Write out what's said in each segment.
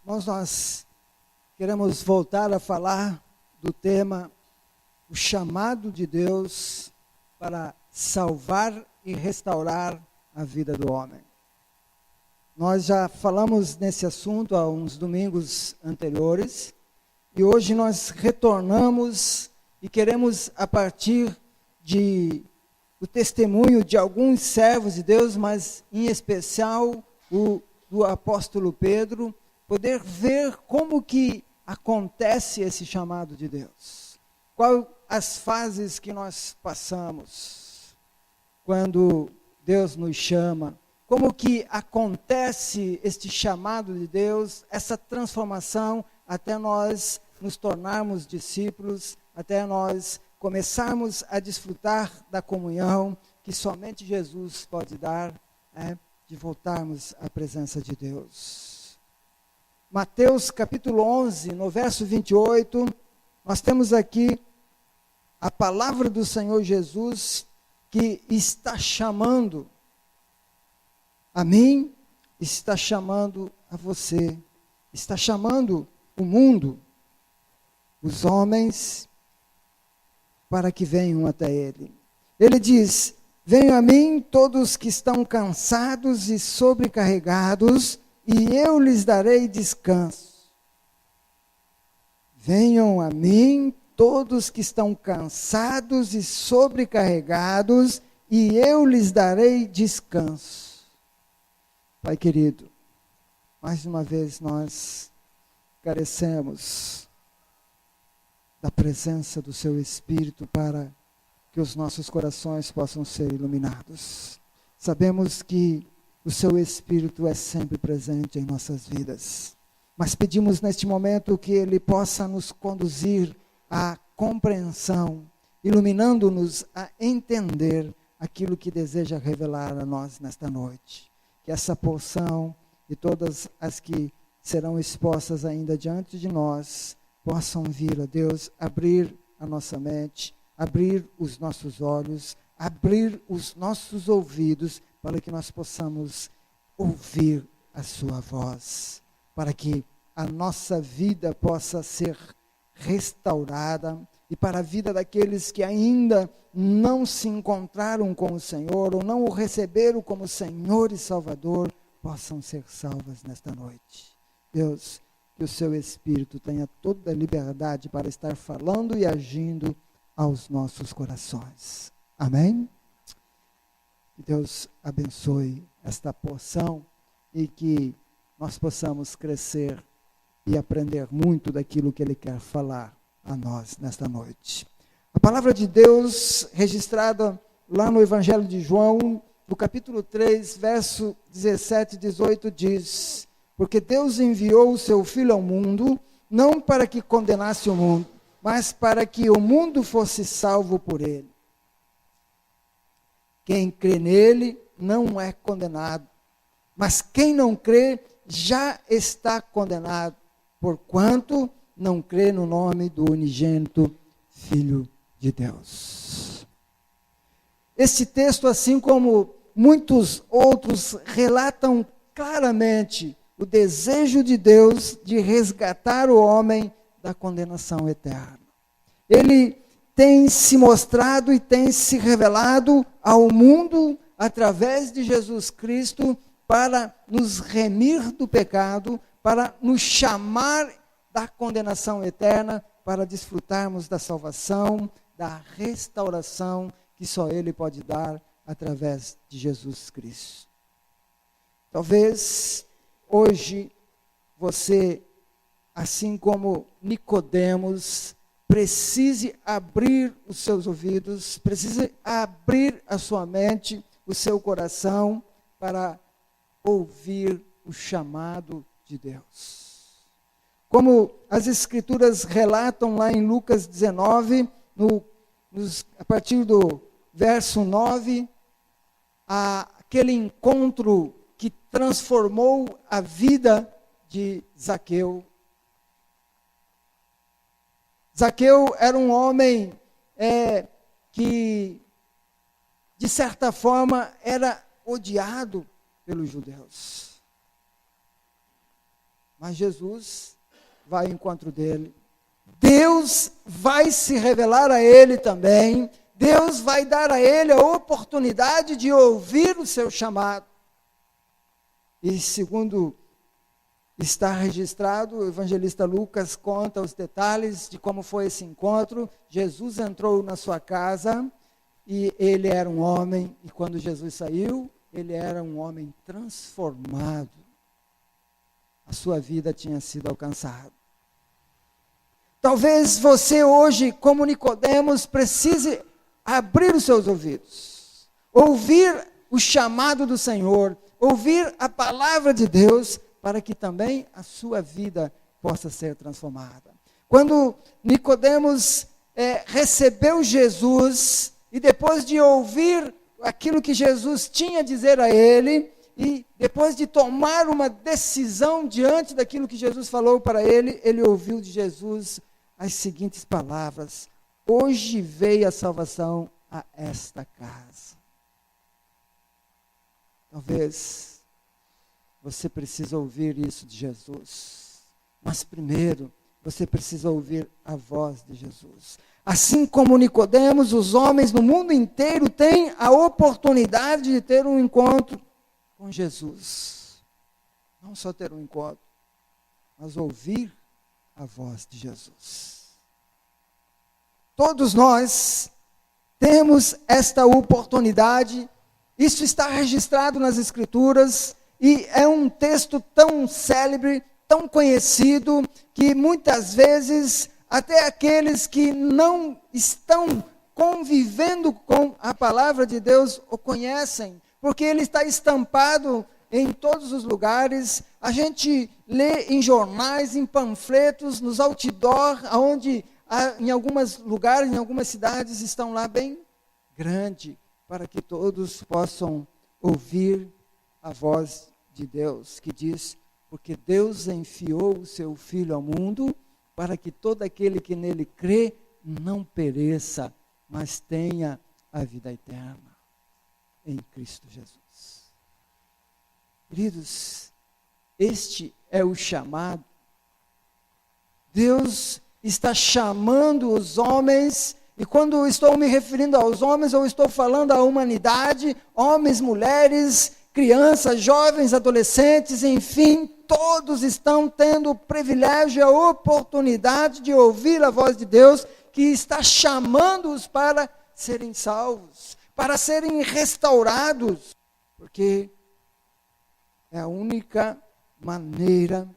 Nós queremos voltar a falar do tema, o chamado de Deus para salvar e restaurar a vida do homem. Nós já falamos nesse assunto há uns domingos anteriores, e hoje nós retornamos e queremos, a partir do testemunho de alguns servos de Deus, mas em especial o do apóstolo Pedro, poder ver como que acontece esse chamado de Deus. Quais as fases que nós passamos quando Deus nos chama, como que acontece este chamado de Deus, essa transformação até nós nos tornarmos discípulos, até nós começarmos a desfrutar da comunhão que somente Jesus pode dar, de voltarmos à presença de Deus. Mateus capítulo 11, no verso 28, nós temos aqui a palavra do Senhor Jesus que está chamando a mim, está chamando a você, está chamando o mundo, os homens, para que venham até Ele. Ele diz: venham a mim todos que estão cansados e sobrecarregados, e eu lhes darei descanso. Venham a mim todos que estão cansados e sobrecarregados, e eu lhes darei descanso. Pai querido, mais uma vez nós carecemos da presença do Seu Espírito para que os nossos corações possam ser iluminados. Sabemos que o Seu Espírito é sempre presente em nossas vidas, mas pedimos neste momento que Ele possa nos conduzir à compreensão, iluminando-nos a entender aquilo que deseja revelar a nós nesta noite. Que essa porção e todas as que serão expostas ainda diante de nós possam vir, ó Deus, abrir a nossa mente, abrir os nossos olhos, abrir os nossos ouvidos, para que nós possamos ouvir a Sua voz, para que a nossa vida possa ser restaurada, e para a vida daqueles que ainda não se encontraram com o Senhor, ou não o receberam como Senhor e Salvador, possam ser salvas nesta noite. Deus, que o Seu Espírito tenha toda a liberdade para estar falando e agindo aos nossos corações. Amém? Que Deus abençoe esta porção e que nós possamos crescer e aprender muito daquilo que Ele quer falar a nós nesta noite. A palavra de Deus, registrada lá no Evangelho de João, no capítulo 3, verso 17 e 18, diz: porque Deus enviou o seu Filho ao mundo, não para que condenasse o mundo, mas para que o mundo fosse salvo por ele. Quem crê nele não é condenado, mas quem não crê já está condenado, porquanto não crê no nome do unigênito Filho de Deus. Este texto, assim como muitos outros, relatam claramente o desejo de Deus de resgatar o homem da condenação eterna. Ele tem se mostrado e tem se revelado ao mundo através de Jesus Cristo para nos remir do pecado, para nos chamar da condenação eterna, para desfrutarmos da salvação, da restauração que só Ele pode dar através de Jesus Cristo. Talvez hoje você, assim como Nicodemos, precise abrir os seus ouvidos, precise abrir a sua mente, o seu coração, para ouvir o chamado de Deus. Como as Escrituras relatam lá em Lucas 19, a partir do verso 9, aquele encontro que transformou a vida de Zaqueu. Zaqueu era um homem que, de certa forma, era odiado pelos judeus. Mas Jesus vai ao encontro dele. Deus vai se revelar a ele também. Deus vai dar a ele a oportunidade de ouvir o seu chamado. E segundo está registrado, o evangelista Lucas conta os detalhes de como foi esse encontro. Jesus entrou na sua casa e ele era um homem, e quando Jesus saiu, ele era um homem transformado. A sua vida tinha sido alcançada. Talvez você hoje, como Nicodemos, precise abrir os seus ouvidos, ouvir o chamado do Senhor, ouvir a palavra de Deus, para que também a sua vida possa ser transformada. Quando Nicodemos recebeu Jesus, e depois de ouvir aquilo que Jesus tinha a dizer a ele, e depois de tomar uma decisão diante daquilo que Jesus falou para ele, ele ouviu de Jesus as seguintes palavras: hoje veio a salvação a esta casa. Talvez você precisa ouvir isso de Jesus, mas primeiro você precisa ouvir a voz de Jesus. Assim como Nicodemos, os homens no mundo inteiro têm a oportunidade de ter um encontro com Jesus. Não só ter um encontro, mas ouvir a voz de Jesus. Todos nós temos esta oportunidade. Isso está registrado nas Escrituras e é um texto tão célebre, tão conhecido, que muitas vezes até aqueles que não estão convivendo com a palavra de Deus o conhecem, porque ele está estampado em todos os lugares. A gente lê em jornais, em panfletos, nos outdoor, onde em alguns lugares, em algumas cidades, estão lá bem grande, para que todos possam ouvir a voz de Deus, que diz: porque Deus enviou o seu Filho ao mundo, para que todo aquele que nele crê não pereça, mas tenha a vida eterna em Cristo Jesus. Queridos, este é o chamado. Deus está chamando os homens, e quando estou me referindo aos homens, eu estou falando à humanidade, homens, mulheres, crianças, jovens, adolescentes, enfim, todos estão tendo o privilégio e a oportunidade de ouvir a voz de Deus, que está chamando-os para serem salvos, para serem restaurados, porque é a única maneira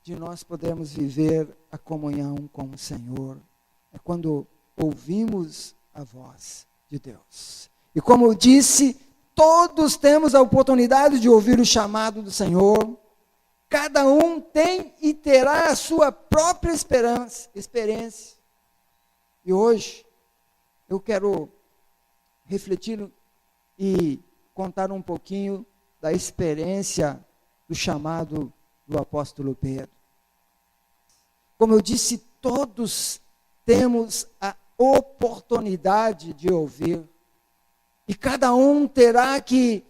de nós podermos viver a comunhão com o Senhor, é quando ouvimos a voz de Deus. E como eu disse, todos temos a oportunidade de ouvir o chamado do Senhor. Cada um tem e terá a sua própria experiência. E hoje, eu quero refletir e contar um pouquinho da experiência do chamado do apóstolo Pedro. Como eu disse, todos temos a oportunidade de ouvir. E cada um terá que,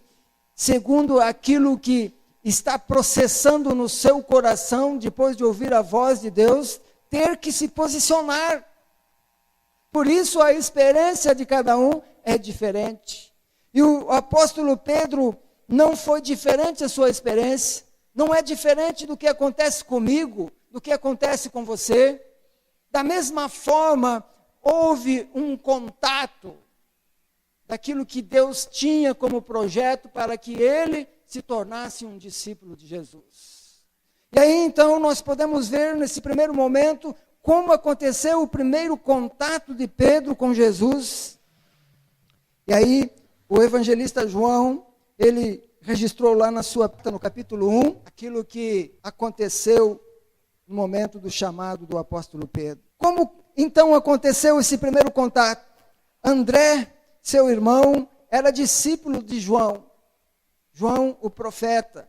segundo aquilo que está processando no seu coração, depois de ouvir a voz de Deus, ter que se posicionar. Por isso a experiência de cada um é diferente. E o apóstolo Pedro não foi diferente a sua experiência. Não é diferente do que acontece comigo, do que acontece com você. Da mesma forma, houve um contato daquilo que Deus tinha como projeto para que ele se tornasse um discípulo de Jesus. E aí então nós podemos ver nesse primeiro momento como aconteceu o primeiro contato de Pedro com Jesus. E aí o evangelista João, ele registrou lá no capítulo 1, aquilo que aconteceu no momento do chamado do apóstolo Pedro. Como então aconteceu esse primeiro contato? André, seu irmão, era discípulo de João, João o profeta.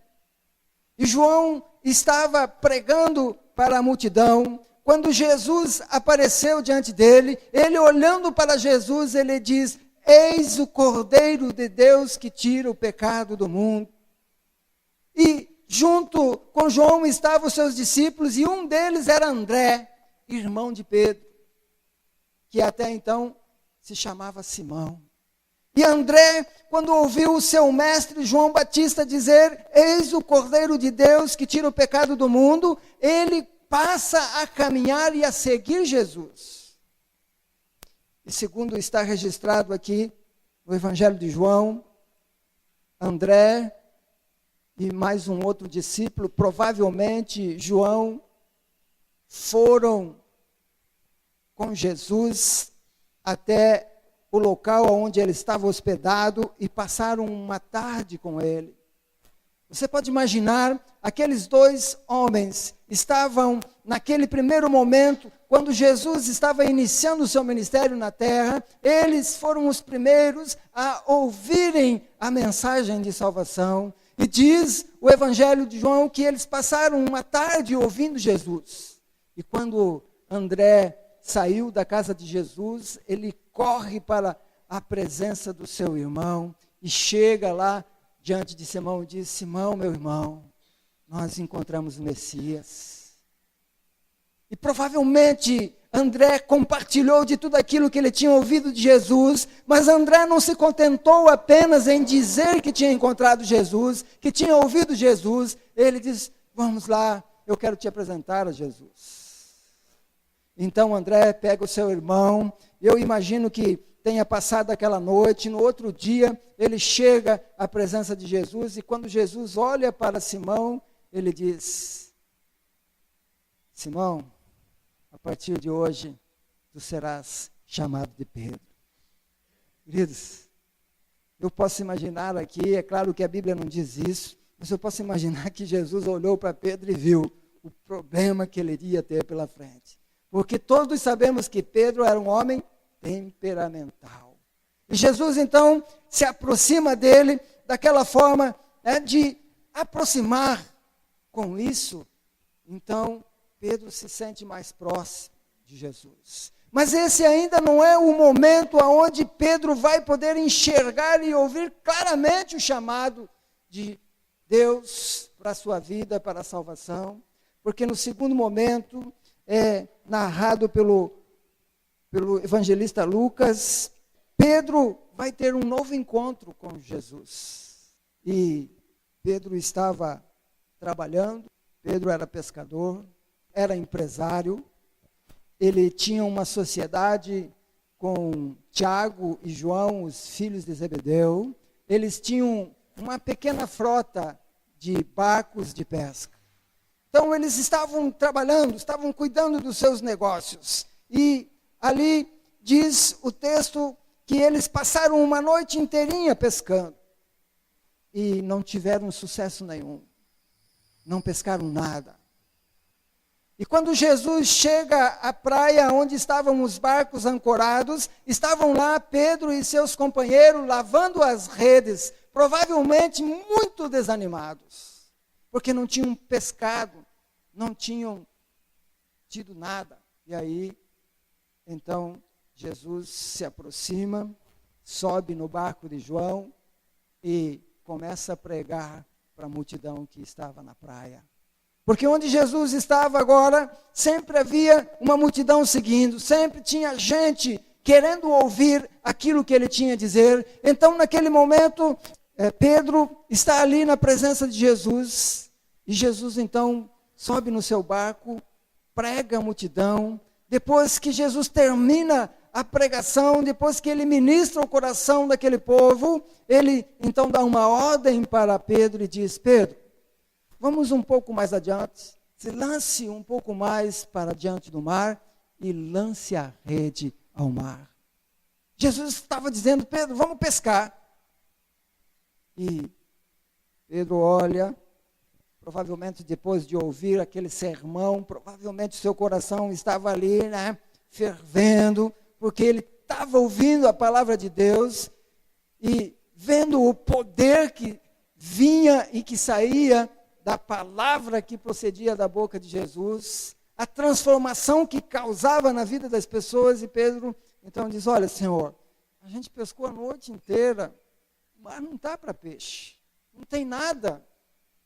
E João estava pregando para a multidão. Quando Jesus apareceu diante dele, ele olhando para Jesus, ele diz: eis o Cordeiro de Deus que tira o pecado do mundo. E junto com João estavam os seus discípulos, e um deles era André, irmão de Pedro, que até então se chamava Simão. E André, quando ouviu o seu mestre João Batista dizer: eis o Cordeiro de Deus que tira o pecado do mundo, ele passa a caminhar e a seguir Jesus. E segundo está registrado aqui no Evangelho de João, André e mais um outro discípulo, provavelmente João, foram com Jesus até o local onde ele estava hospedado e passaram uma tarde com ele. Você pode imaginar, aqueles dois homens estavam naquele primeiro momento, quando Jesus estava iniciando o seu ministério na terra, eles foram os primeiros a ouvirem a mensagem de salvação. E diz o Evangelho de João que eles passaram uma tarde ouvindo Jesus. E quando André saiu da casa de Jesus, ele corre para a presença do seu irmão e chega lá diante de Simão e diz: Simão, meu irmão, nós encontramos o Messias. E provavelmente André compartilhou de tudo aquilo que ele tinha ouvido de Jesus, mas André não se contentou apenas em dizer que tinha encontrado Jesus, que tinha ouvido Jesus. Ele diz: vamos lá, eu quero te apresentar a Jesus. Então André pega o seu irmão, eu imagino que tenha passado aquela noite, no outro dia ele chega à presença de Jesus, e quando Jesus olha para Simão, ele diz: Simão, a partir de hoje, tu serás chamado de Pedro. Queridos, eu posso imaginar aqui, é claro que a Bíblia não diz isso, mas eu posso imaginar que Jesus olhou para Pedro e viu o problema que ele iria ter pela frente. Porque todos sabemos que Pedro era um homem temperamental. E Jesus então se aproxima dele daquela forma de aproximar. Com isso, então Pedro se sente mais próximo de Jesus. Mas esse ainda não é o momento onde Pedro vai poder enxergar e ouvir claramente o chamado de Deus para a sua vida, para a salvação. Porque no segundo momento, narrado pelo evangelista Lucas, Pedro vai ter um novo encontro com Jesus. E Pedro estava trabalhando, Pedro era pescador, era empresário, ele tinha uma sociedade com Tiago e João, os filhos de Zebedeu. Eles tinham uma pequena frota de barcos de pesca. Então eles estavam trabalhando, estavam cuidando dos seus negócios. E ali diz o texto que eles passaram uma noite inteirinha pescando. E não tiveram sucesso nenhum. Não pescaram nada. E quando Jesus chega à praia onde estavam os barcos ancorados, estavam lá Pedro e seus companheiros lavando as redes, provavelmente muito desanimados, porque não tinham pescado, não tinham tido nada. E aí, então, Jesus se aproxima, sobe no barco de João e começa a pregar para a multidão que estava na praia. Porque onde Jesus estava agora, sempre havia uma multidão seguindo, sempre tinha gente querendo ouvir aquilo que ele tinha a dizer. Então, naquele momento, Pedro está ali na presença de Jesus, e Jesus então sobe no seu barco, prega a multidão. Depois que Jesus termina a pregação, depois que ele ministra o coração daquele povo, ele então dá uma ordem para Pedro e diz: Pedro, vamos um pouco mais adiante, se lance um pouco mais para diante do mar e lance a rede ao mar. Jesus estava dizendo: Pedro, vamos pescar. E Pedro olha, provavelmente depois de ouvir aquele sermão, provavelmente seu coração estava ali, fervendo, porque ele estava ouvindo a palavra de Deus e vendo o poder que vinha e que saía da palavra que procedia da boca de Jesus, a transformação que causava na vida das pessoas. E Pedro então diz: olha, Senhor, a gente pescou a noite inteira, mas não está para peixe, não tem nada,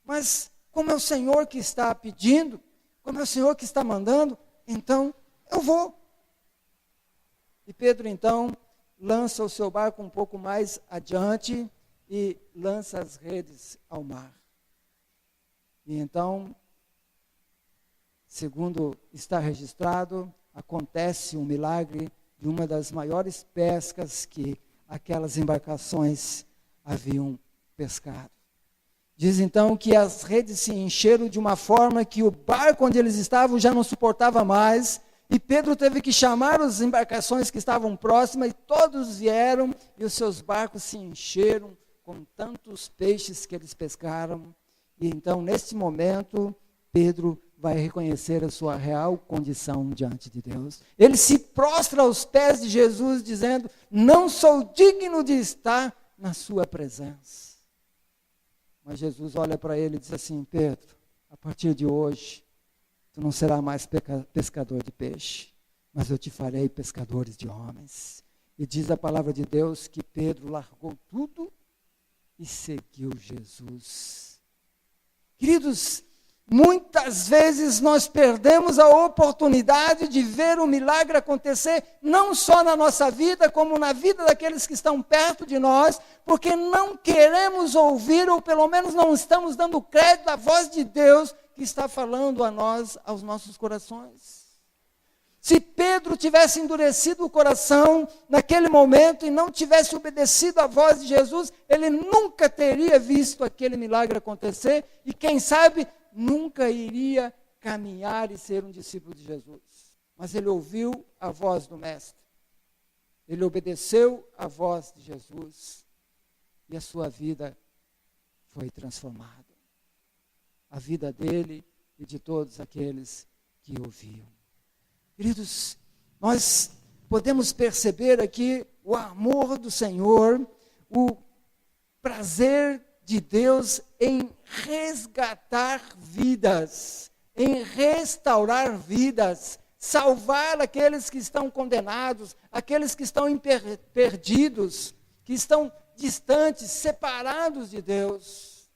mas como é o Senhor que está pedindo, como é o Senhor que está mandando, então eu vou. E Pedro então lança o seu barco um pouco mais adiante e lança as redes ao mar. E então, segundo está registrado, acontece um milagre de uma das maiores pescas que aquelas embarcações haviam pescado. Diz então que as redes se encheram de uma forma que o barco onde eles estavam já não suportava mais, e Pedro teve que chamar as embarcações que estavam próximas, e todos vieram, e os seus barcos se encheram com tantos peixes que eles pescaram. E então, nesse momento, Pedro vai reconhecer a sua real condição diante de Deus. Ele se prostra aos pés de Jesus, dizendo: não sou digno de estar na sua presença. Mas Jesus olha para ele e diz assim: Pedro, a partir de hoje, tu não serás mais pescador de peixe, mas eu te farei pescadores de homens. E diz a palavra de Deus que Pedro largou tudo e seguiu Jesus. Queridos, muitas vezes nós perdemos a oportunidade de ver o milagre acontecer, não só na nossa vida, como na vida daqueles que estão perto de nós, porque não queremos ouvir, ou pelo menos não estamos dando crédito à voz de Deus que está falando a nós, aos nossos corações. Se Pedro tivesse endurecido o coração naquele momento e não tivesse obedecido à voz de Jesus, ele nunca teria visto aquele milagre acontecer e, quem sabe, nunca iria caminhar e ser um discípulo de Jesus. Mas ele ouviu a voz do Mestre, ele obedeceu à voz de Jesus e a sua vida foi transformada. A vida dele e de todos aqueles que ouviam. Queridos, nós podemos perceber aqui o amor do Senhor, o prazer de Deus em resgatar vidas, em restaurar vidas, salvar aqueles que estão condenados, aqueles que estão perdidos, que estão distantes, separados de Deus.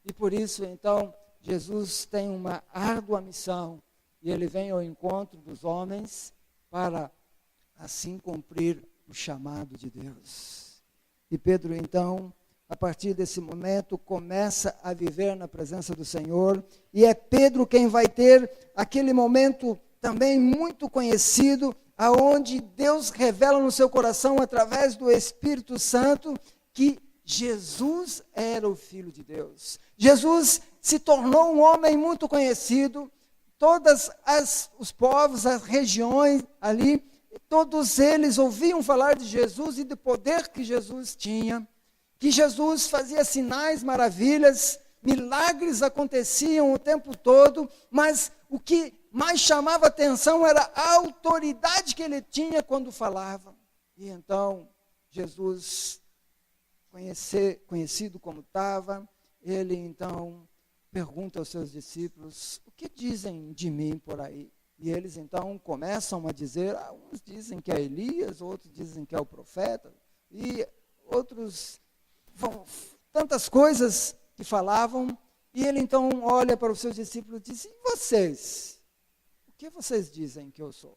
E por isso, então, Jesus tem uma árdua missão, e ele vem ao encontro dos homens para assim cumprir o chamado de Deus. E Pedro, então, a partir desse momento, começa a viver na presença do Senhor, e é Pedro quem vai ter aquele momento também muito conhecido, aonde Deus revela no seu coração, através do Espírito Santo, que Jesus era o Filho de Deus. Jesus se tornou um homem muito conhecido. Todos os povos, as regiões ali, todos eles ouviam falar de Jesus e do poder que Jesus tinha, que Jesus fazia sinais, maravilhas, milagres aconteciam o tempo todo, mas o que mais chamava atenção era a autoridade que ele tinha quando falava. E então, Jesus, conhecido como estava, ele então pergunta aos seus discípulos: o que dizem de mim por aí? E eles então começam a dizer, uns dizem que é Elias, outros dizem que é o profeta, e outros, tantas coisas que falavam. E ele então olha para os seus discípulos e diz: e vocês? O que vocês dizem que eu sou?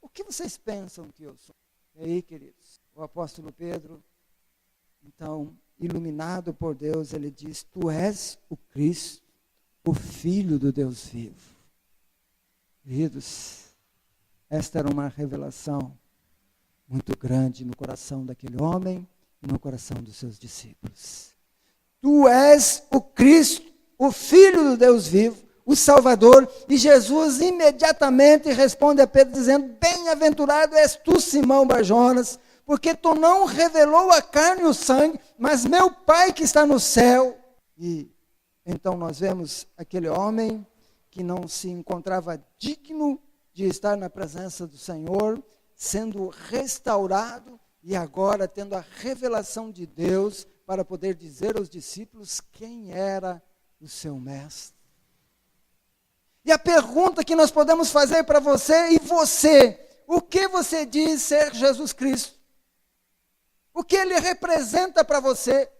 O que vocês pensam que eu sou? E aí, queridos, o apóstolo Pedro, então, iluminado por Deus, ele diz: tu és o Cristo, o Filho do Deus vivo. Queridos, esta era uma revelação muito grande no coração daquele homem e no coração dos seus discípulos. Tu és o Cristo, o Filho do Deus vivo, o Salvador. E Jesus imediatamente responde a Pedro dizendo: bem-aventurado és tu, Simão Barjonas, porque tu não revelou a carne e o sangue, mas meu Pai que está no céu. E então nós vemos aquele homem que não se encontrava digno de estar na presença do Senhor, sendo restaurado e agora tendo a revelação de Deus para poder dizer aos discípulos quem era o seu mestre. E a pergunta que nós podemos fazer para você: e você? O que você diz ser Jesus Cristo? O que ele representa para você?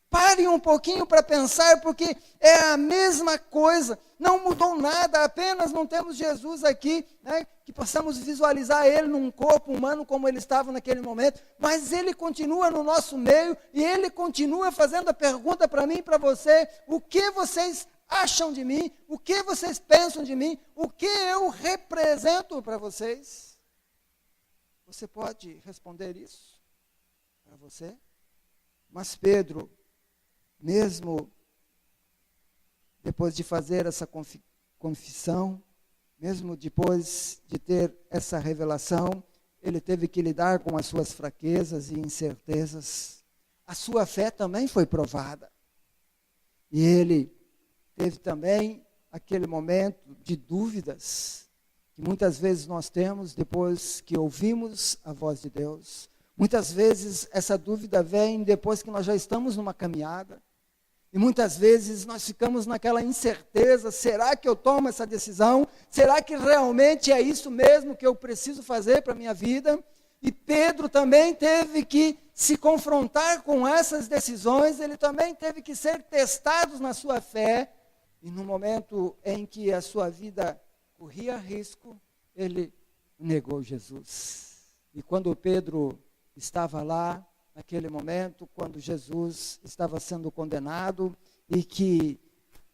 Pare um pouquinho para pensar, porque é a mesma coisa, não mudou nada, apenas não temos Jesus aqui, né, que possamos visualizar Ele num corpo humano como Ele estava naquele momento, mas Ele continua no nosso meio, e Ele continua fazendo a pergunta para mim e para você: o que vocês acham de mim? O que vocês pensam de mim? O que eu represento para vocês? Você pode responder isso para você? Mas Pedro, mesmo depois de fazer essa confissão, mesmo depois de ter essa revelação, ele teve que lidar com as suas fraquezas e incertezas. A sua fé também foi provada. E ele teve também aquele momento de dúvidas, que muitas vezes nós temos depois que ouvimos a voz de Deus. Muitas vezes essa dúvida vem depois que nós já estamos numa caminhada. E muitas vezes nós ficamos naquela incerteza: será que eu tomo essa decisão? Será que realmente é isso mesmo que eu preciso fazer para a minha vida? E Pedro também teve que se confrontar com essas decisões, ele também teve que ser testado na sua fé. E no momento em que a sua vida corria risco, ele negou Jesus. E quando Pedro estava lá, naquele momento, quando Jesus estava sendo condenado e que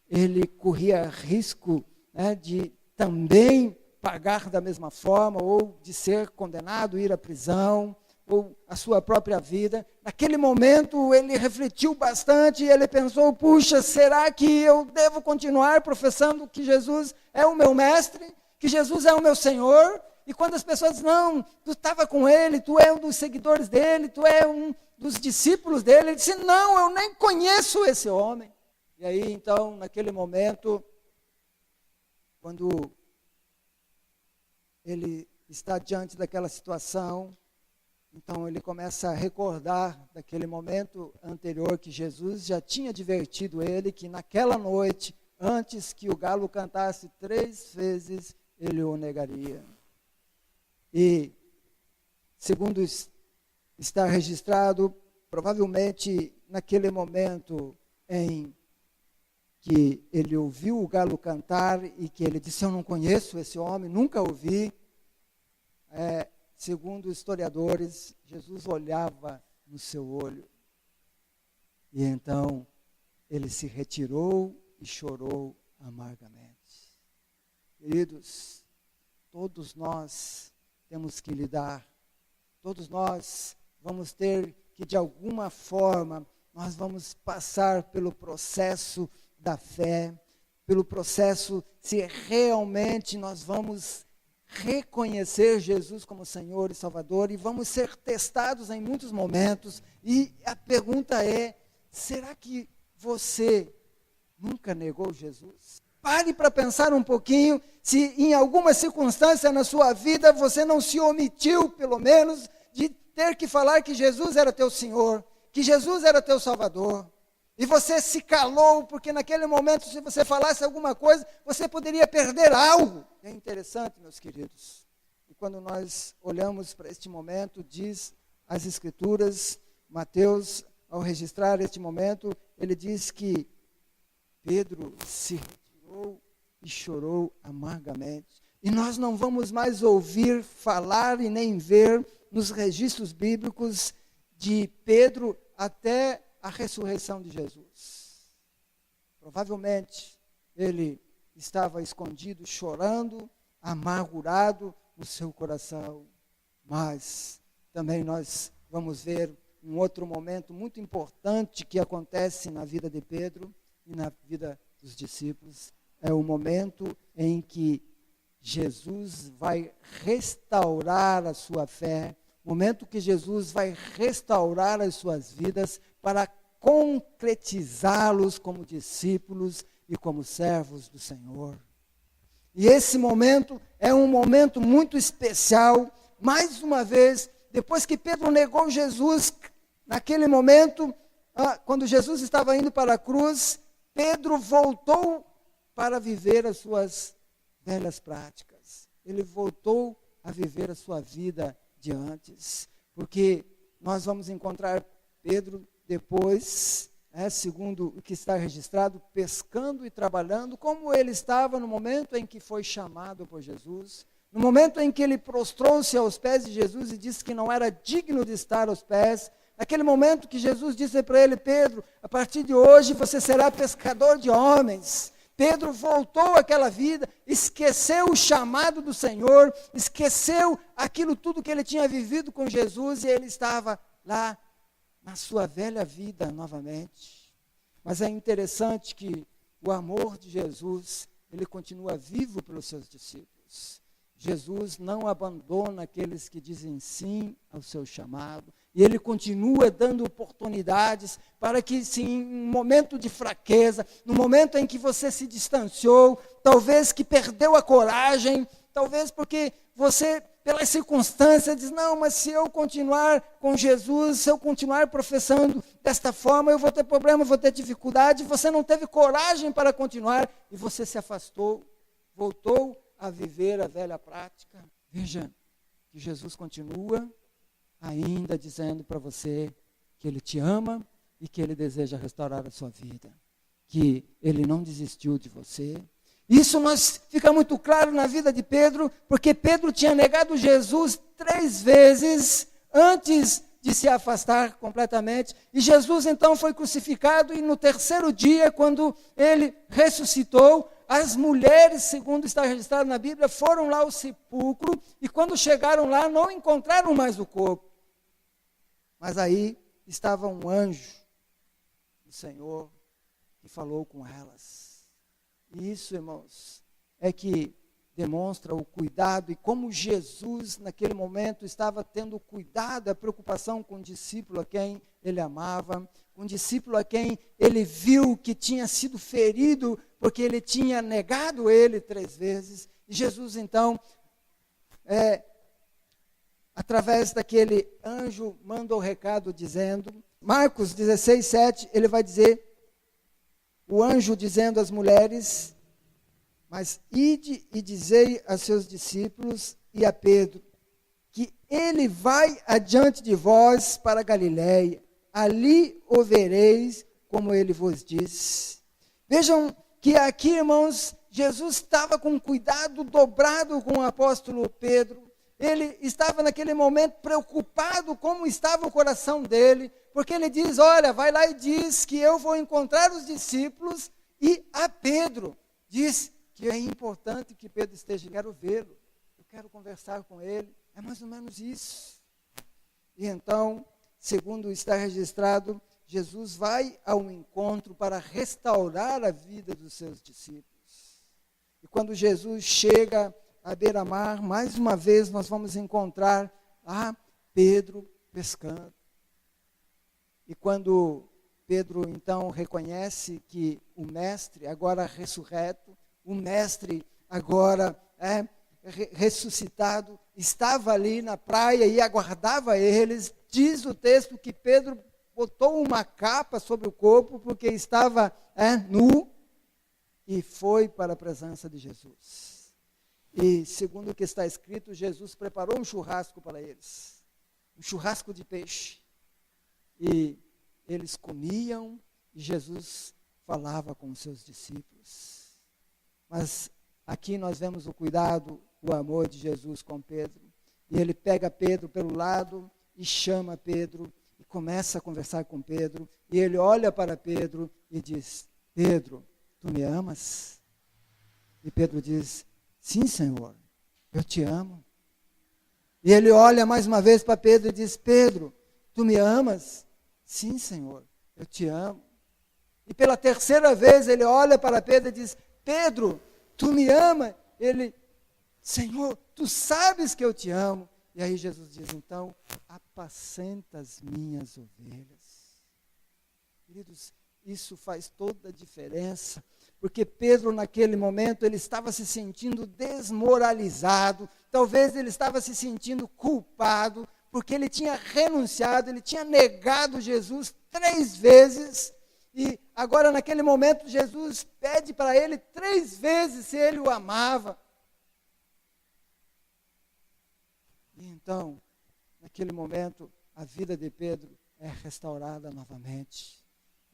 ele corria risco, né, de também pagar da mesma forma, ou de ser condenado, ir à prisão, ou a sua própria vida. Naquele momento ele refletiu bastante e ele pensou: puxa, será que eu devo continuar professando que Jesus é o meu mestre, que Jesus é o meu Senhor? E quando as pessoas dizem: não, tu estava com ele, tu é um dos seguidores dele, tu é um dos discípulos dele, ele disse: não, eu nem conheço esse homem. E aí então, naquele momento, quando ele está diante daquela situação, então ele começa a recordar daquele momento anterior que Jesus já tinha advertido ele que naquela noite, antes que o galo cantasse 3 vezes, ele o negaria. E, segundo está registrado, provavelmente naquele momento em que ele ouviu o galo cantar e que ele disse: eu não conheço esse homem, nunca ouvi. Segundo historiadores, Jesus olhava no seu olho. E então ele se retirou e chorou amargamente. Queridos, todos nós temos que lidar, todos nós vamos ter que, de alguma forma, nós vamos passar pelo processo da fé, pelo processo se realmente nós vamos reconhecer Jesus como Senhor e Salvador, e vamos ser testados em muitos momentos. E a pergunta é: será que você nunca negou Jesus? Pare para pensar um pouquinho se em alguma circunstância na sua vida você não se omitiu, pelo menos, de ter que falar que Jesus era teu Senhor, que Jesus era teu Salvador. E você se calou, porque naquele momento, se você falasse alguma coisa, você poderia perder algo. É interessante, meus queridos. E quando nós olhamos para este momento, diz as Escrituras, Mateus, ao registrar este momento, ele diz que Pedro se retirou e chorou amargamente. E nós não vamos mais ouvir falar e nem ver nos registros bíblicos de Pedro até a ressurreição de Jesus. Provavelmente ele estava escondido, chorando, amargurado no seu coração. Mas também nós vamos ver um outro momento muito importante que acontece na vida de Pedro e na vida dos discípulos. É o momento em que Jesus vai restaurar a sua fé, momento que Jesus vai restaurar as suas vidas para concretizá-los como discípulos e como servos do Senhor. E esse momento é um momento muito especial. Mais uma vez, depois que Pedro negou Jesus, naquele momento, quando Jesus estava indo para a cruz, Pedro voltou para viver as suas velhas práticas. Ele voltou a viver a sua vida de antes, porque nós vamos encontrar Pedro depois, segundo o que está registrado, pescando e trabalhando, como ele estava no momento em que foi chamado por Jesus, no momento em que ele prostrou-se aos pés de Jesus e disse que não era digno de estar aos pés, naquele momento que Jesus disse para ele: Pedro, a partir de hoje você será pescador de homens. Pedro voltou àquela vida, esqueceu o chamado do Senhor, esqueceu aquilo tudo que ele tinha vivido com Jesus, e ele estava lá na sua velha vida novamente. Mas é interessante que o amor de Jesus, ele continua vivo pelos seus discípulos. Jesus não abandona aqueles que dizem sim ao seu chamado, e ele continua dando oportunidades para que, se em um momento de fraqueza, no momento em que você se distanciou, talvez que perdeu a coragem, talvez porque você, pelas circunstâncias, diz: não, mas se eu continuar com Jesus, se eu continuar professando desta forma, eu vou ter problema, eu vou ter dificuldade. Você não teve coragem para continuar, e você se afastou, voltou a viver a velha prática. Veja que Jesus continua ainda dizendo para você que Ele te ama e que Ele deseja restaurar a sua vida, que Ele não desistiu de você. Isso fica muito claro na vida de Pedro, porque Pedro tinha negado Jesus 3 vezes antes de se afastar completamente, e Jesus então foi crucificado, e no 3º dia, quando Ele ressuscitou, as mulheres, segundo está registrado na Bíblia, foram lá ao sepulcro, e quando chegaram lá, não encontraram mais o corpo. Mas aí estava um anjo do Senhor que falou com elas. E isso, irmãos, é que demonstra o cuidado, e como Jesus, naquele momento, estava tendo cuidado, a preocupação com o discípulo a quem ele amava, com o discípulo a quem ele viu que tinha sido ferido, porque ele tinha negado ele 3 vezes. E Jesus, então, através daquele anjo, manda o recado dizendo, Marcos 16, 7, ele vai dizer, o anjo dizendo às mulheres: mas ide e dizei a seus discípulos e a Pedro, que ele vai adiante de vós para a Galiléia, ali o vereis, como ele vos disse. Vejam que aqui, irmãos, Jesus estava com cuidado dobrado com o apóstolo Pedro. Ele estava naquele momento preocupado como estava o coração dele, porque ele diz: olha, vai lá e diz que eu vou encontrar os discípulos, e a Pedro diz que é importante que Pedro esteja, eu quero vê-lo, eu quero conversar com ele, é mais ou menos isso. E então, segundo está registrado, Jesus vai ao encontro para restaurar a vida dos seus discípulos. E quando Jesus chega à beira-mar, mais uma vez nós vamos encontrar Pedro pescando. E quando Pedro então reconhece que o mestre, agora ressurreto, o mestre agora ressuscitado, estava ali na praia e aguardava eles, diz o texto que Pedro botou uma capa sobre o corpo, porque estava nu, e foi para a presença de Jesus. E segundo o que está escrito, Jesus preparou um churrasco para eles, um churrasco de peixe, e eles comiam, e Jesus falava com os seus discípulos. Mas aqui nós vemos o cuidado, o amor de Jesus com Pedro. E ele pega Pedro pelo lado e chama Pedro e começa a conversar com Pedro. E ele olha para Pedro e diz: Pedro, tu me amas? E Pedro diz: sim, Senhor, eu te amo. E ele olha mais uma vez para Pedro e diz: Pedro, tu me amas? Sim, Senhor, eu te amo. E pela 3ª vez ele olha para Pedro e diz: Pedro, tu me ama? Ele: Senhor, tu sabes que eu te amo. E aí Jesus diz: então, apacenta as minhas ovelhas. Queridos, isso faz toda a diferença, porque Pedro naquele momento, ele estava se sentindo desmoralizado, talvez ele estava se sentindo culpado, porque ele tinha renunciado, ele tinha negado Jesus 3 vezes, e agora naquele momento Jesus pede para ele 3 vezes se ele o amava. E então, naquele momento, a vida de Pedro é restaurada novamente.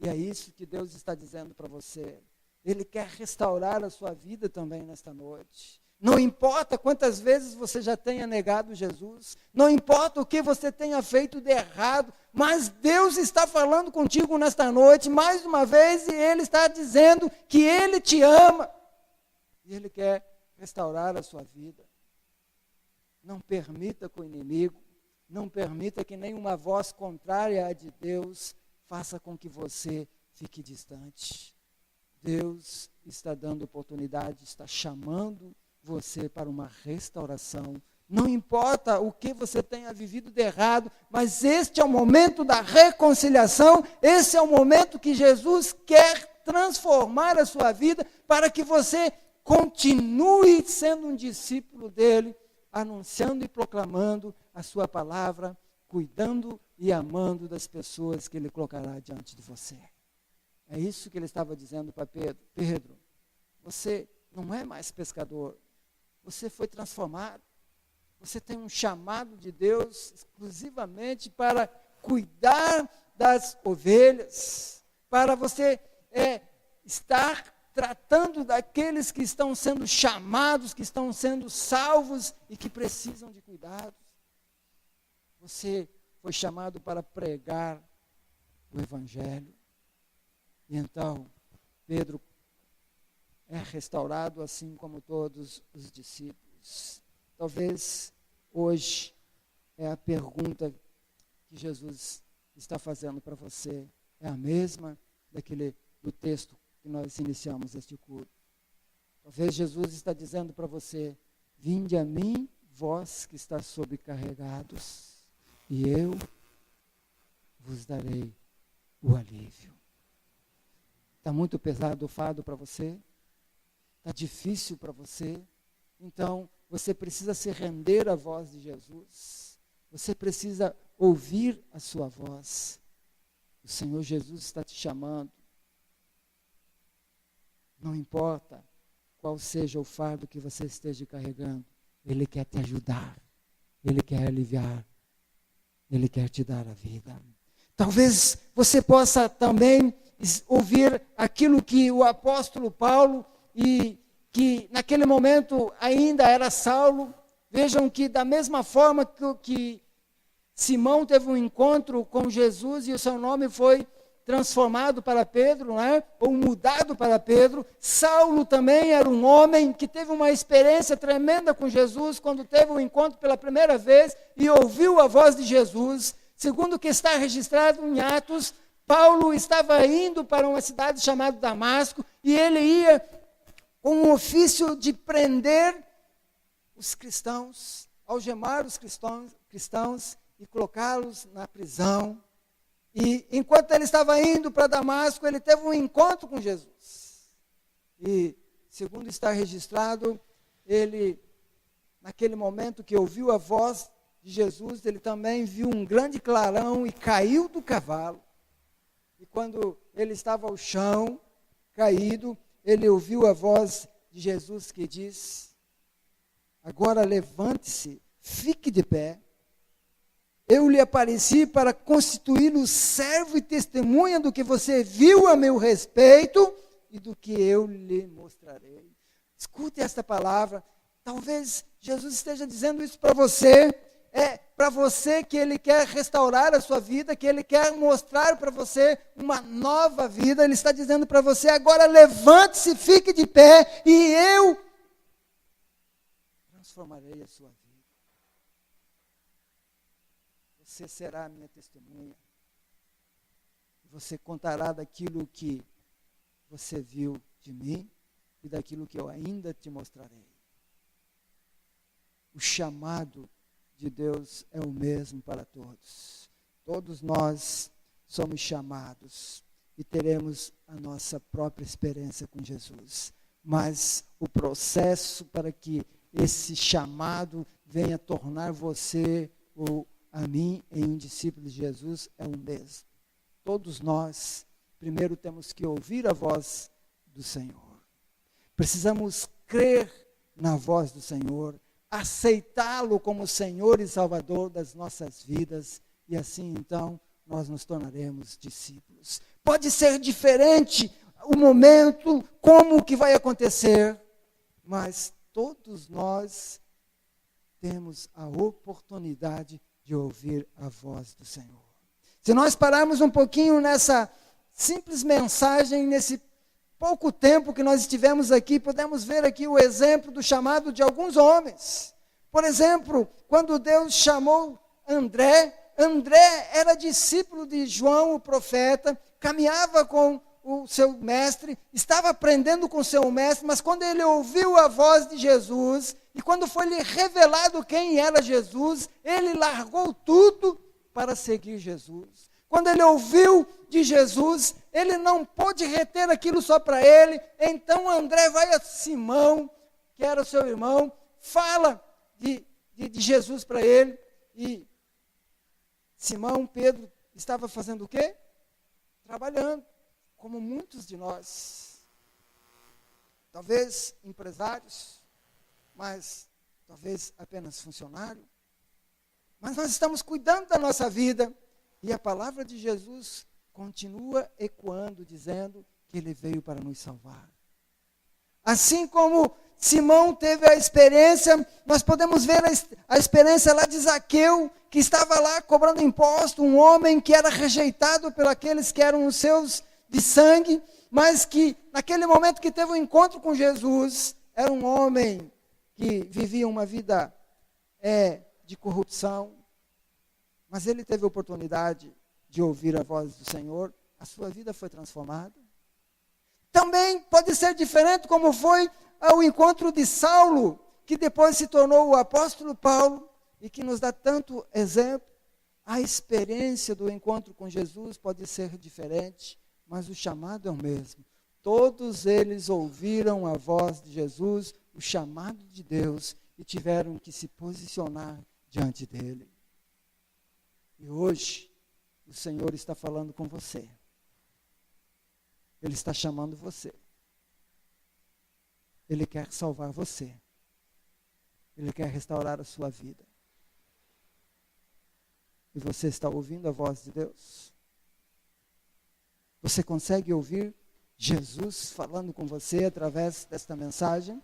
E é isso que Deus está dizendo para você. Ele quer restaurar a sua vida também nesta noite. Não importa quantas vezes você já tenha negado Jesus, não importa o que você tenha feito de errado, mas Deus está falando contigo nesta noite, mais uma vez, e Ele está dizendo que Ele te ama. E Ele quer restaurar a sua vida. Não permita que o inimigo, não permita que nenhuma voz contrária à de Deus faça com que você fique distante. Deus está dando oportunidade, está chamando você para uma restauração. Não importa o que você tenha vivido de errado, mas este é o momento da reconciliação, esse é o momento que Jesus quer transformar a sua vida para que você continue sendo um discípulo dele, anunciando e proclamando a sua palavra, cuidando e amando das pessoas que ele colocará diante de você. É isso que ele estava dizendo para Pedro. Pedro, você não é mais pescador, você foi transformado. Você tem um chamado de Deus exclusivamente para cuidar das ovelhas, para você estar tratando daqueles que estão sendo chamados, que estão sendo salvos e que precisam de cuidados. Você foi chamado para pregar o Evangelho. E então, Pedro é restaurado assim como todos os discípulos. Talvez hoje é a pergunta que Jesus está fazendo para você. É a mesma do texto que nós iniciamos este culto. Talvez Jesus está dizendo para você: vinde a mim, vós que estáis sobrecarregados, e eu vos darei o alívio. Está muito pesado o fardo para você? Está difícil para você? Então, você precisa se render à voz de Jesus. Você precisa ouvir a sua voz. O Senhor Jesus está te chamando. Não importa qual seja o fardo que você esteja carregando, Ele quer te ajudar. Ele quer aliviar. Ele quer te dar a vida. Talvez você possa também ouvir aquilo que o apóstolo Paulo, e que naquele momento ainda era Saulo. Vejam que da mesma forma que Simão teve um encontro com Jesus e o seu nome foi transformado para Pedro, ou mudado para Pedro, Saulo também era um homem que teve uma experiência tremenda com Jesus quando teve um encontro pela primeira vez e ouviu a voz de Jesus. Segundo o que está registrado em Atos, Paulo estava indo para uma cidade chamada Damasco e ele ia com um ofício de prender os cristãos, algemar os cristãos e colocá-los na prisão. E enquanto ele estava indo para Damasco, ele teve um encontro com Jesus. E, segundo está registrado, ele, naquele momento que ouviu a voz de Jesus, ele também viu um grande clarão e caiu do cavalo. E quando ele estava ao chão, caído, ele ouviu a voz de Jesus que diz: agora levante-se, fique de pé. Eu lhe apareci para constituí-lo servo e testemunha do que você viu a meu respeito e do que eu lhe mostrarei. Escute esta palavra. Talvez Jesus esteja dizendo isso para você. É para você que Ele quer restaurar a sua vida, que Ele quer mostrar para você uma nova vida. Ele está dizendo para você: agora levante-se, fique de pé e eu transformarei a sua vida. Você será a minha testemunha. Você contará daquilo que você viu de mim e daquilo que eu ainda te mostrarei. O chamado de Deus é o mesmo para todos. Todos nós somos chamados e teremos a nossa própria experiência com Jesus. Mas o processo para que esse chamado venha tornar você ou a mim em um discípulo de Jesus é o mesmo. Todos nós, primeiro temos que ouvir a voz do Senhor. Precisamos crer na voz do Senhor, aceitá-lo como Senhor e Salvador das nossas vidas, e assim então nós nos tornaremos discípulos. Pode ser diferente o momento, como que vai acontecer, mas todos nós temos a oportunidade de ouvir a voz do Senhor. Se nós pararmos um pouquinho nessa simples mensagem, nesse pouco tempo que nós estivemos aqui, podemos ver aqui o exemplo do chamado de alguns homens. Por exemplo, quando Deus chamou André era discípulo de João, o profeta, caminhava com o seu mestre, estava aprendendo com o seu mestre, mas quando ele ouviu a voz de Jesus, e quando foi-lhe revelado quem era Jesus, ele largou tudo para seguir Jesus. Quando ele ouviu de Jesus, ele não pôde reter aquilo só para ele, então André vai a Simão, que era o seu irmão, fala de Jesus para ele, e Simão, Pedro, estava fazendo o quê? Trabalhando, como muitos de nós. Talvez empresários, mas talvez apenas funcionário. Mas nós estamos cuidando da nossa vida, e a palavra de Jesus continua ecoando, dizendo que ele veio para nos salvar. Assim como Simão teve a experiência, nós podemos ver a experiência lá de Zaqueu, que estava lá cobrando imposto, um homem que era rejeitado por aqueles que eram os seus de sangue, mas que naquele momento que teve um encontro com Jesus, era um homem que vivia uma vida de corrupção, mas ele teve a oportunidade de ouvir a voz do Senhor, a sua vida foi transformada. Também pode ser diferente como foi ao encontro de Saulo, que depois se tornou o apóstolo Paulo, e que nos dá tanto exemplo. A experiência do encontro com Jesus pode ser diferente, mas o chamado é o mesmo. Todos eles ouviram a voz de Jesus, o chamado de Deus, e tiveram que se posicionar diante dele. E hoje, o Senhor está falando com você. Ele está chamando você. Ele quer salvar você. Ele quer restaurar a sua vida. E você está ouvindo a voz de Deus? Você consegue ouvir Jesus falando com você através desta mensagem?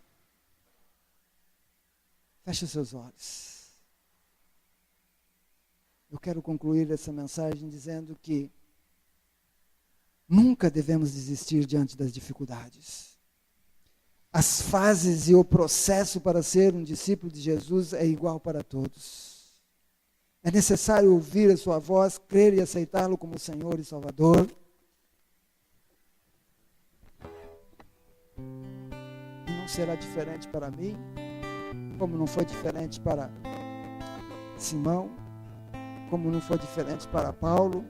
Feche os seus olhos. Eu quero concluir essa mensagem dizendo que nunca devemos desistir diante das dificuldades. As fases e o processo para ser um discípulo de Jesus é igual para todos. É necessário ouvir a sua voz, crer e aceitá-lo como Senhor e Salvador. E não será diferente para mim, como não foi diferente para Simão, como não foi diferente para Paulo.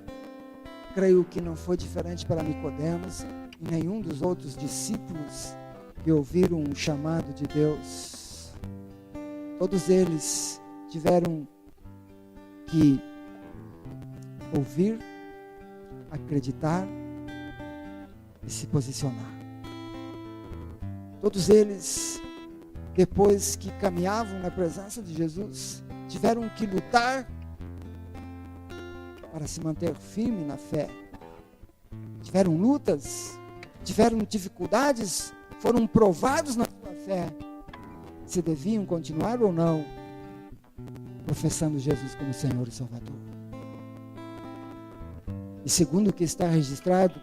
Creio que não foi diferente para Nicodemos e nenhum dos outros discípulos que ouviram o chamado de Deus. Todos eles tiveram que ouvir, acreditar e se posicionar. Todos eles, depois que caminhavam na presença de Jesus, tiveram que lutar para se manter firme na fé. Tiveram lutas, tiveram dificuldades, foram provados na sua fé, se deviam continuar ou não, professando Jesus como Senhor e Salvador. E segundo o que está registrado,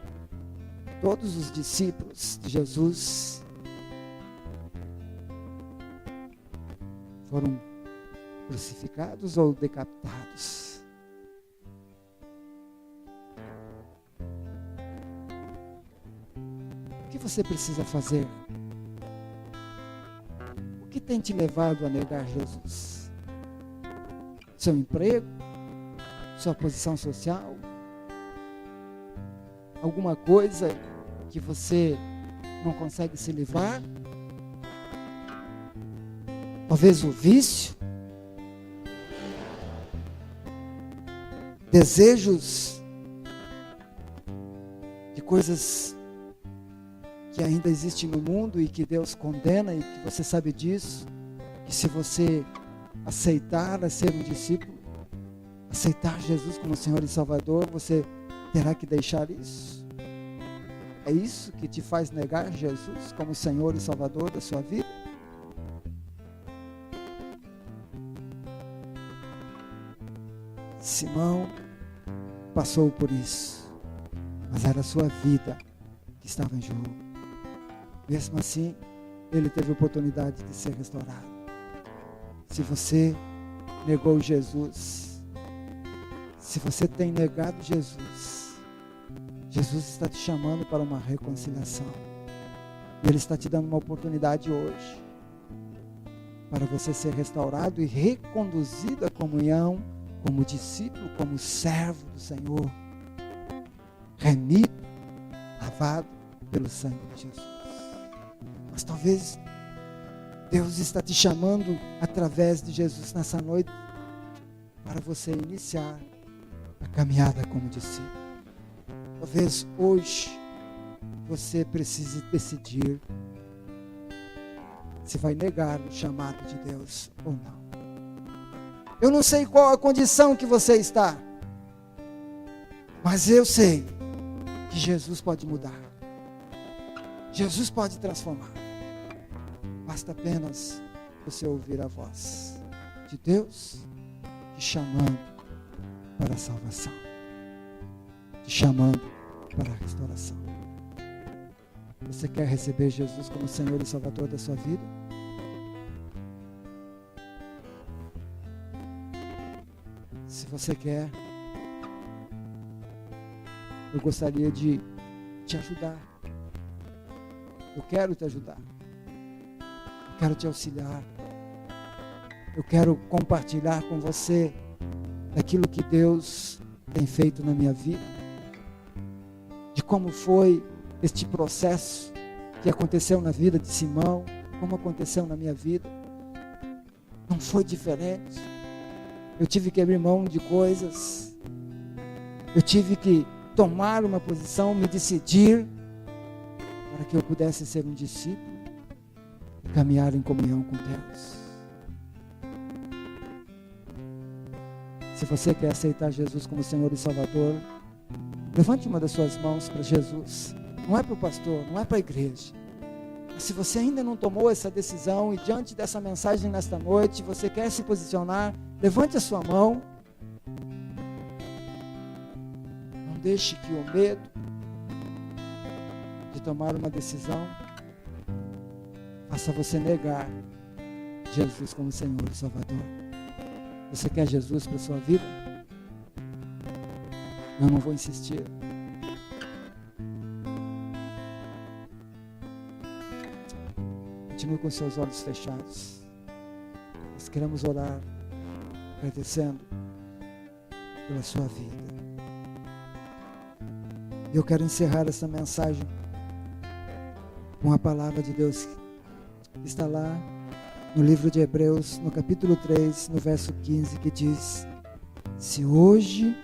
todos os discípulos de Jesus foram crucificados ou decapitados. O que você precisa fazer? O que tem te levado a negar Jesus? Seu emprego? Sua posição social? Alguma coisa que você não consegue se livrar? Talvez o vício? Desejos de coisas que ainda existem no mundo e que Deus condena e que você sabe disso, que se você aceitar a ser um discípulo, aceitar Jesus como Senhor e Salvador, você terá que deixar isso. É isso que te faz negar Jesus como Senhor e Salvador da sua vida? Simão passou por isso, mas era a sua vida que estava em jogo. Mesmo assim, ele teve a oportunidade de ser restaurado. Se você negou Jesus, se você tem negado Jesus, Jesus está te chamando para uma reconciliação. E Ele está te dando uma oportunidade hoje para você ser restaurado e reconduzido à comunhão como discípulo, como servo do Senhor, remido, lavado pelo sangue de Jesus. Mas talvez Deus está te chamando através de Jesus nessa noite para você iniciar a caminhada como discípulo. Talvez hoje você precise decidir se vai negar o chamado de Deus ou não. Eu não sei qual a condição que você está, mas eu sei que Jesus pode mudar. Jesus pode transformar. Basta apenas você ouvir a voz de Deus te chamando para a salvação, te chamando para a restauração. Você quer receber Jesus como Senhor e Salvador da sua vida? Se você quer, eu gostaria de te ajudar. Eu quero te ajudar. Eu quero te auxiliar. Eu quero compartilhar com você daquilo que Deus tem feito na minha vida, de como foi este processo que aconteceu na vida de Simão, como aconteceu na minha vida. Não foi diferente. Eu tive que abrir mão de coisas. Eu tive que tomar uma posição, me decidir para que eu pudesse ser um discípulo e caminhar em comunhão com Deus. Se você quer aceitar Jesus como Senhor e Salvador, levante uma das suas mãos para Jesus. Não é para o pastor, não é para a igreja. Mas se você ainda não tomou essa decisão e diante dessa mensagem nesta noite, você quer se posicionar, levante a sua mão. Não deixe que o medo de tomar uma decisão faça você negar Jesus como Senhor e Salvador. Você quer Jesus para a sua vida? Eu não vou insistir. Continue com seus olhos fechados. Nós queremos orar, agradecendo pela sua vida. E eu quero encerrar essa mensagem com a palavra de Deus que está lá no livro de Hebreus, no capítulo 3, no verso 15, que diz: se hoje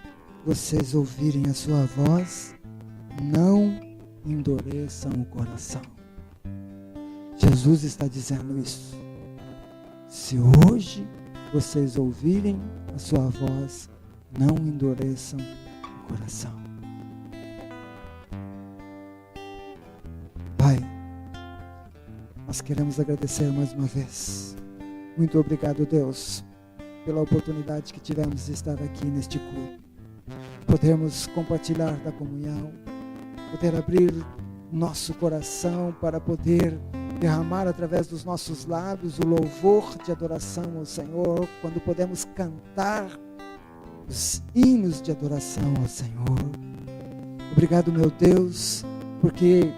vocês ouvirem a sua voz, não endureçam o coração. Jesus está dizendo isso. Se hoje vocês ouvirem a sua voz, não endureçam o coração. Pai, nós queremos agradecer mais uma vez. Muito obrigado, Deus, pela oportunidade que tivemos de estar aqui neste culto. Podermos compartilhar da comunhão, poder abrir nosso coração para poder derramar através dos nossos lábios o louvor de adoração ao Senhor, quando podemos cantar os hinos de adoração ao Senhor. Obrigado, meu Deus, porque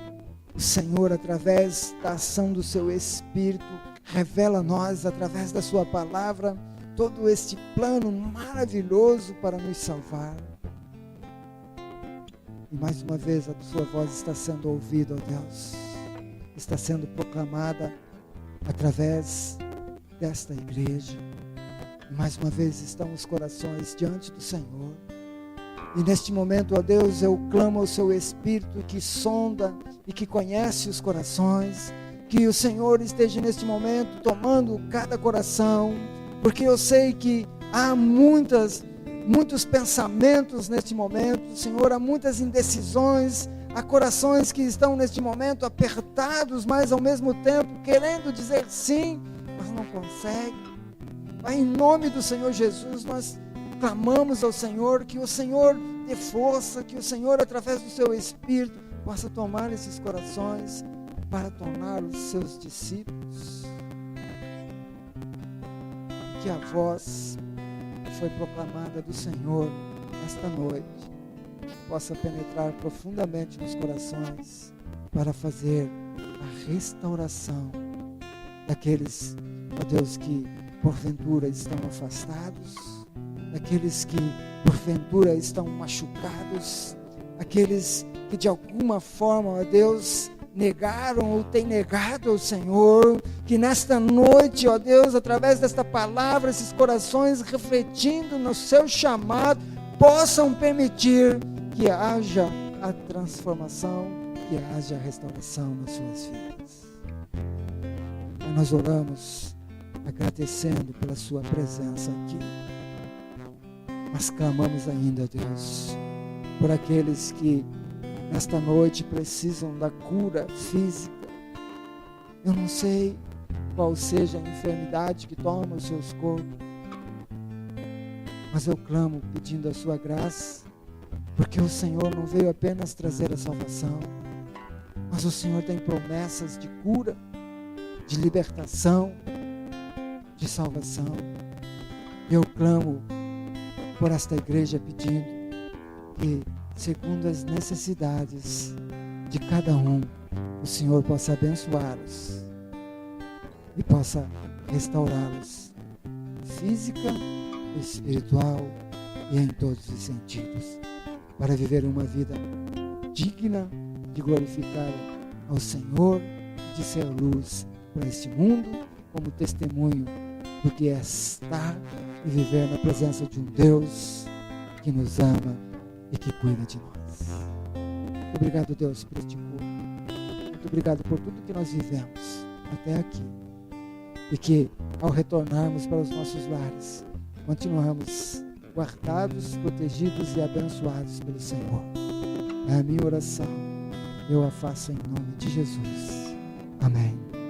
o Senhor, através da ação do seu Espírito, revela a nós, através da sua palavra, todo este plano maravilhoso para nos salvar. E mais uma vez a sua voz está sendo ouvida, ó Deus, está sendo proclamada através desta igreja. E mais uma vez estão os corações diante do Senhor. E neste momento, ó Deus, eu clamo ao seu Espírito que sonda e que conhece os corações, que o Senhor esteja neste momento tomando cada coração, porque eu sei que há muitos pensamentos neste momento, Senhor, há muitas indecisões, Há corações que estão neste momento apertados, mas ao mesmo tempo querendo dizer sim, mas não conseguem. Pai, em nome do Senhor Jesus, nós clamamos ao Senhor, que o Senhor dê força, que o Senhor, através do seu Espírito, possa tomar esses corações para torná-los seus discípulos. Que a voz que foi proclamada do Senhor esta noite possa penetrar profundamente nos corações para fazer a restauração daqueles, ó Deus, que porventura estão afastados, daqueles que porventura estão machucados, aqueles que de alguma forma, ó Deus, negaram ou têm negado ao Senhor, que nesta noite, ó Deus, através desta palavra, esses corações refletindo no seu chamado, possam permitir que haja a transformação, que haja a restauração nas suas vidas. Nós oramos agradecendo pela sua presença aqui, mas clamamos ainda, Deus, por aqueles que nesta noite precisam da cura física. Eu não sei qual seja a enfermidade que toma os seus corpos, mas eu clamo pedindo a sua graça, porque o Senhor não veio apenas trazer a salvação, mas o Senhor tem promessas de cura, de libertação, de salvação. Eu clamo por esta igreja pedindo que, segundo as necessidades de cada um, o Senhor possa abençoá-los e possa restaurá-los física, espiritual e em todos os sentidos, para viver uma vida digna de glorificar ao Senhor, de ser luz para este mundo, como testemunho do que é estar e viver na presença de um Deus que nos ama e que cuida de nós. Muito obrigado, Deus, por este culto. Muito obrigado por tudo que nós vivemos até aqui. E que, ao retornarmos para os nossos lares, continuamos guardados, protegidos e abençoados pelo Senhor. É a minha oração. Eu a faço em nome de Jesus. Amém.